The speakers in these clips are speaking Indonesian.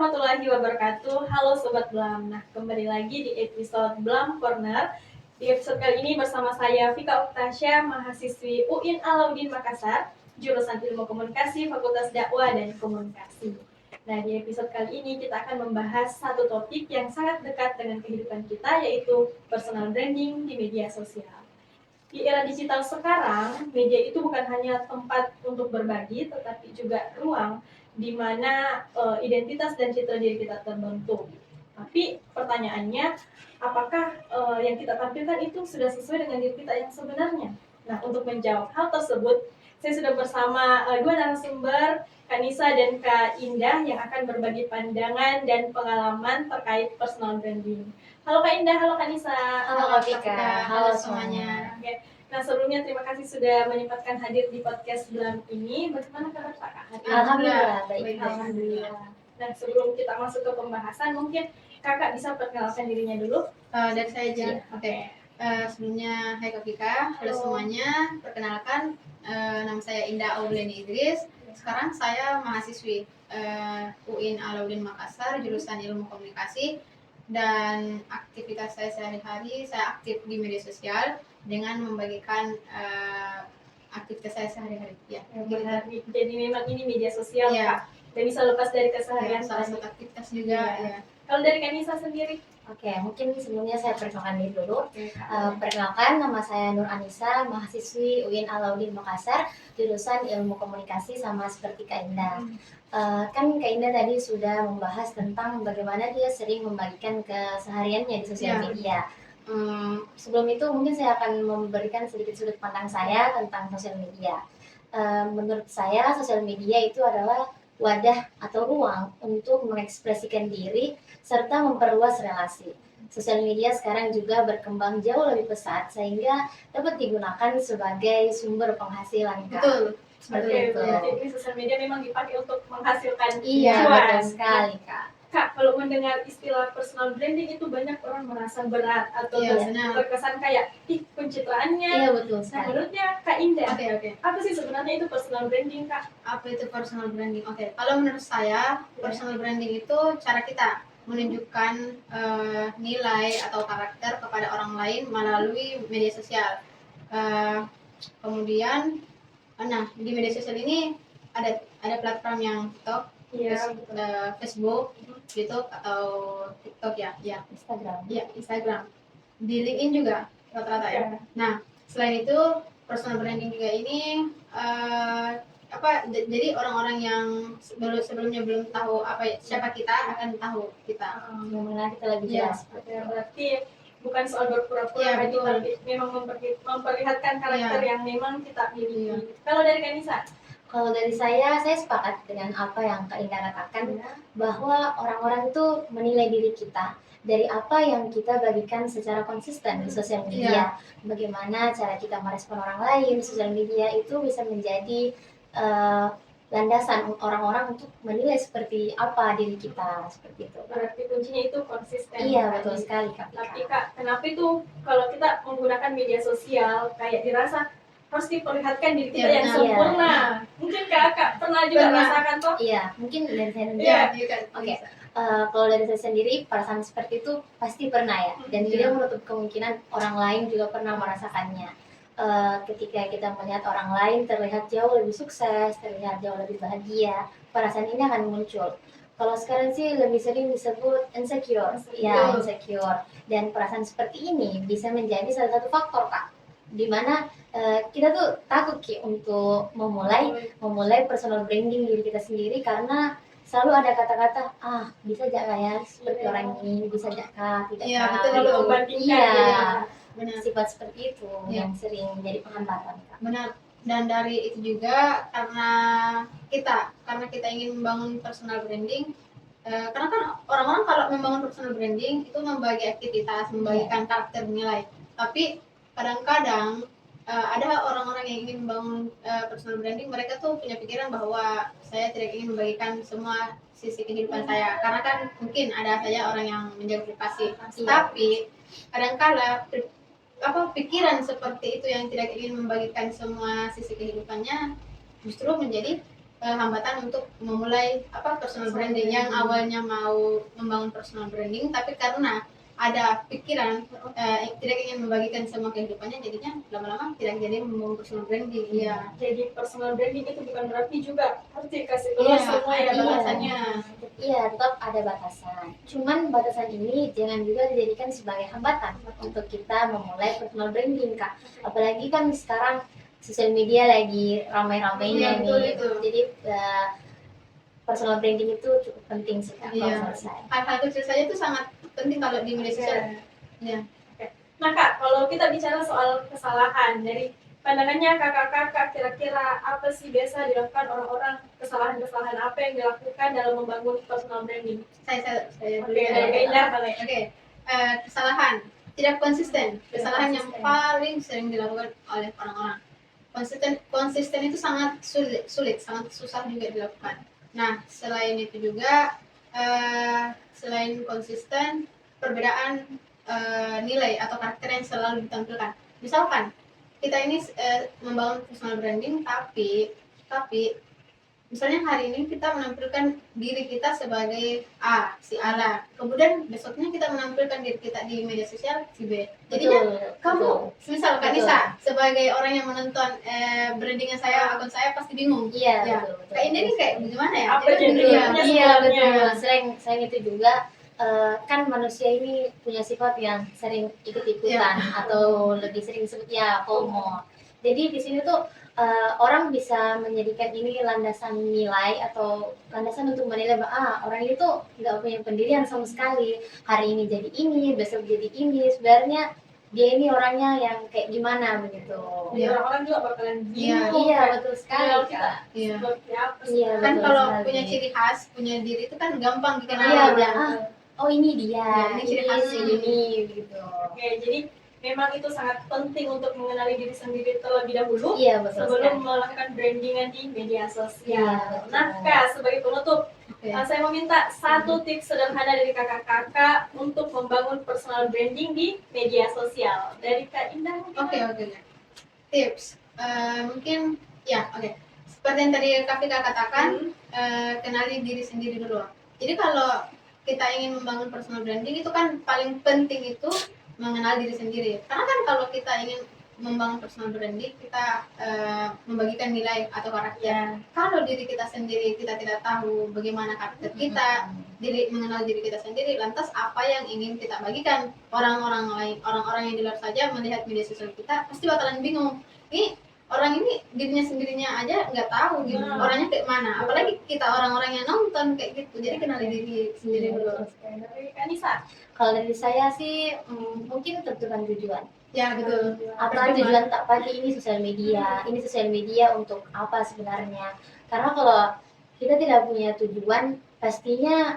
warahmatullahi wabarakatuh. Halo Sobat Blam. Nah, kembali lagi di episode Blam Corner. Di episode kali ini bersama saya Vika Oktasya, mahasiswi UIN Alauddin Makassar, jurusan Ilmu Komunikasi, Fakultas Dakwah dan Komunikasi. Nah, di episode kali ini kita akan membahas satu topik yang sangat dekat dengan kehidupan kita, yaitu personal branding di media sosial. Di era digital sekarang, media itu bukan hanya tempat untuk berbagi, tetapi juga ruang di mana identitas dan citra diri kita terbentuk. Tapi pertanyaannya, apakah yang kita tampilkan itu sudah sesuai dengan diri kita yang sebenarnya? Nah, untuk menjawab hal tersebut, saya sudah bersama dua narasumber, Kak Nisa dan Kak Indah, yang akan berbagi pandangan dan pengalaman terkait personal branding. Halo Kak Indah, halo Kak Nisa. Halo Kak Vika, halo semuanya. Oke. Nah, sebelumnya terima kasih sudah menyempatkan hadir di podcast Blam ini. Bagaimana kabar Kak? Alhamdulillah, baik. Alhamdulillah. Nah, sebelum kita masuk ke pembahasan, mungkin Kakak bisa perkenalkan dirinya dulu. Dari saya aja. Iya. Oke. Sebelumnya, hai Kak Vika, halo semuanya. Perkenalkan, nama saya Indah Auleni Idris. Sekarang saya mahasiswi UIN Alauddin Makassar, jurusan Ilmu Komunikasi. Dan aktivitas saya sehari-hari, saya aktif di media sosial dengan membagikan aktivitas saya sehari-hari. Ya. Jadi memang ini media sosial, Ya. Kak. Dan bisa lepas dari keseharian. Salah satu aktivitas juga. Ya. Kalau dari Kak Nisa sendiri? Oke, mungkin sebelumnya saya perkenalkan diri dulu. Perkenalkan, nama saya Nur Anissa, mahasiswi UIN Alauddin Makassar, jurusan Ilmu Komunikasi, sama seperti Kak Indah. Kan Kak Indah tadi sudah membahas tentang bagaimana dia sering membagikan kesehariannya di sosial media. Sebelum itu mungkin saya akan memberikan sedikit sudut pandang saya tentang sosial media. Menurut saya sosial media itu adalah wadah atau ruang untuk mengekspresikan diri serta memperluas relasi. Sosial media sekarang juga berkembang jauh lebih pesat sehingga dapat digunakan sebagai sumber penghasilan. Betul. Seperti itu. Jadi sosial media memang dipakai untuk menghasilkan Iya, cuan. betul sekali, Kak. Kak, kalau mendengar istilah personal branding itu banyak orang merasa berat atau terkesan kayak pencitraannya. Iya, betul Nah, sekali. menurutnya Kak Indah, Oke. apa sih sebenarnya itu personal branding, Kak? Apa itu personal branding? Oke, kalau menurut saya personal branding itu cara kita menunjukkan nilai atau karakter kepada orang lain melalui media sosial. Kemudian, di media sosial ini ada platform yang TikTok, Facebook, YouTube atau TikTok ya, Instagram. Di LinkedIn juga rata-rata ya. Nah, selain itu personal branding juga ini jadi orang-orang yang sebelumnya belum tahu siapa kita akan tahu kita. Mengenal kita lebih jelas. Berarti bukan soal berpura-pura, tapi memang memperlihatkan karakter yang memang kita miliki. Kalau dari Kak Nisa? Kalau dari saya sepakat dengan apa yang Kak Indah katakan, bahwa orang-orang itu menilai diri kita dari apa yang kita bagikan secara konsisten di sosial media. Bagaimana cara kita merespon orang lain, sosial media itu bisa menjadi landasan orang-orang untuk menilai seperti apa diri kita, seperti itu. Berarti kuncinya itu konsisten. Iya, betul sekali, Kak. Tapi Kak, kenapa itu kalau kita menggunakan media sosial kayak dirasa harus diperlihatkan diri kita yang sempurna? Mungkin Kakak pernah juga merasakan toh? Iya, mungkin dari saya sendiri. Oke. Kalau dari saya sendiri, perasaan seperti itu pasti pernah ya, dan tidak menutup kemungkinan orang lain juga pernah merasakannya. Ketika kita melihat orang lain terlihat jauh lebih sukses, terlihat jauh lebih bahagia, perasaan ini akan muncul. Kalau sekarang sih lebih sering disebut insecure. Insecure. Dan perasaan seperti ini bisa menjadi salah satu faktor, Kak, dimana kita tuh takut untuk memulai personal branding diri kita sendiri, karena selalu ada kata-kata bisa gak ya seperti orang ini, bisa gak kak, tidak kak. Benar. Sifat seperti itu yang sering menjadi penghambatan, Kak. Benar. Dan dari itu juga karena kita ingin membangun personal branding, karena kan orang-orang kalau membangun personal branding itu membagi aktivitas, membagikan karakter nilai. Tapi kadang-kadang ada orang-orang yang ingin membangun personal branding, mereka tuh punya pikiran bahwa saya tidak ingin membagikan semua sisi kehidupan saya, karena kan mungkin ada saja orang yang menjaga privasi. Tapi kadang-kala pikiran seperti itu yang tidak ingin membagikan semua sisi kehidupannya justru menjadi hambatan untuk memulai personal branding yang awalnya mau membangun personal branding tapi karena ada pikiran tidak ingin membagikan semua kehidupannya, jadinya lama-lama tidak jadi membangun personal branding. Iya. Jadi personal branding itu bukan berarti juga harus dikasih keluar semua ya iya. batasannya. Iya, tetap ada batasan. Cuman batasan ini jangan juga dijadikan sebagai hambatan untuk kita memulai personal branding, Kak. Apalagi kan sekarang sosial media lagi ramai-ramainya Iya, betul nih. itu. Jadi personal branding itu cukup penting sih, Kak, kalau Iya. menurut saya. Hal-hal kecil saja itu sangat penting kalau di media sosial. Iya. Nah Kak, kalau kita bicara soal kesalahan dari pandangannya kakak-kakak, kira-kira apa sih biasa dilakukan orang-orang, kesalahan-kesalahan apa yang dilakukan dalam membangun personal branding? Saya Oke, dulu ya. dari Kak Indah boleh. Oke, kesalahan tidak konsisten. Tidak Kesalahan yang konsisten. paling sering dilakukan oleh orang-orang. Konsisten itu sangat sulit, sangat susah juga dilakukan. Nah, selain itu juga selain konsisten, perbedaan nilai atau karakter yang selalu ditampilkan. Misalkan kita ini membangun personal branding, tapi misalnya hari ini kita menampilkan diri kita sebagai A, si A lah. Kemudian besoknya kita menampilkan diri kita di media sosial si B. Jadinya kamu, misal Kak Nisa, sebagai orang yang menonton brandingnya saya, akun saya pasti bingung. Iya, Ya. betul. Kayak ini nih kayak gimana ya? Apa Jadi jadinya? ya. Iya, sebenarnya. betul. Selain itu juga kan manusia ini punya sifat yang sering ikut-ikutan atau lebih sering disebut ya FOMO. Jadi di sini tuh orang bisa menjadikan ini landasan nilai atau landasan untuk menilai bahwa orang ini tuh nggak punya pendirian sama sekali. Hari ini jadi ini, besok jadi ini. Sebenarnya dia ini orangnya yang kayak gimana begitu. Jadi orang-orang juga bakalan Iya. bingung. Iya, betul sekali, Kalau kita Kak. Iya. seperti apa sih? Iya, Kan betul kalau sekali. punya ciri khas, punya diri itu kan gampang dikenal. Iya, udah oh ini dia, Ya, ini ciri ini khasnya. si ini gitu. Oke, jadi memang itu sangat penting untuk mengenali diri sendiri terlebih dahulu Iya, betul sebelum sekali. melakukan brandingan di media Iya, sosial. betul. Nah, Kak, sebagai penutup, Oke. saya meminta satu tips sederhana dari kakak-kakak untuk membangun personal branding di media sosial. Dari Kak Indah mungkin? Oke. Tips mungkin ya oke. Seperti yang tadi Kak Vika katakan, kenali diri sendiri dulu. Jadi kalau kita ingin membangun personal branding itu kan paling penting itu mengenal diri sendiri. Karena kan kalau kita ingin membangun personal branding, kita membagikan nilai atau karakter. Ya. Kalau diri kita sendiri kita tidak tahu bagaimana karakter kita, mengenal diri kita sendiri, lantas apa yang ingin kita bagikan? Orang-orang lain, orang-orang yang di luar saja melihat media sosial kita pasti bakalan bingung. Ini orang ini dirinya sendirinya aja nggak tahu gitu, orangnya kayak mana. Apalagi kita orang-orang yang nonton kayak gitu. Jadi kenali diri sendiri dulu. Dari Kak Nisa? Kalau dari saya sih mungkin tentukan tujuan. Ya betul. Apa tujuan tak pakai ini sosial media? Ini sosial media untuk apa sebenarnya? Karena kalau kita tidak punya tujuan, pastinya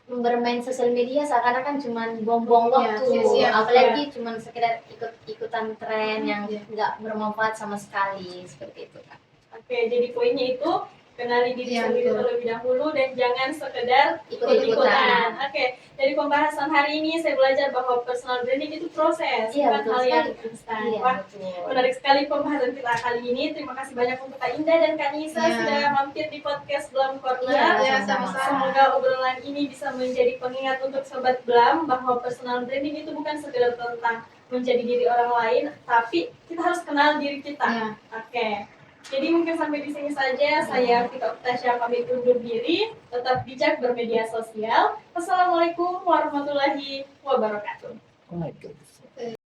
bermain sosial media seakan-akan cuma buang-buang Iya, waktu. sia-sia. Apalagi cuma sekedar ikut-ikutan tren yang Iya. nggak bermanfaat sama sekali seperti itu, Kak. Oke, jadi poinnya itu kenali diri Iya, sendiri betul. terlebih dahulu dan jangan sekedar Ikut-ikutan. ikut-ikutan. Oke, dari pembahasan hari ini saya belajar bahwa personal branding itu proses, Iya, bukan betul hal yang sekali. instan. Iya, Wah, betul. menarik sekali pembahasan kita kali ini. Terima kasih banyak untuk Kak Indah dan Kak Nisa Iya. sudah mampir di podcast Blam Corner. Iya, Ya, sama-sama. sama-sama. Semoga obrolan ini bisa menjadi pengingat untuk Sobat Blam bahwa personal branding itu bukan sekedar tentang menjadi diri orang lain, tapi kita harus kenal diri kita. Ya. Oke. Jadi mungkin sampai di sini saja. Saya Vika Uktasya pamit undur diri. Tetap bijak bermedia sosial. Wassalamualaikum warahmatullahi wabarakatuh. Waalaikumsalam.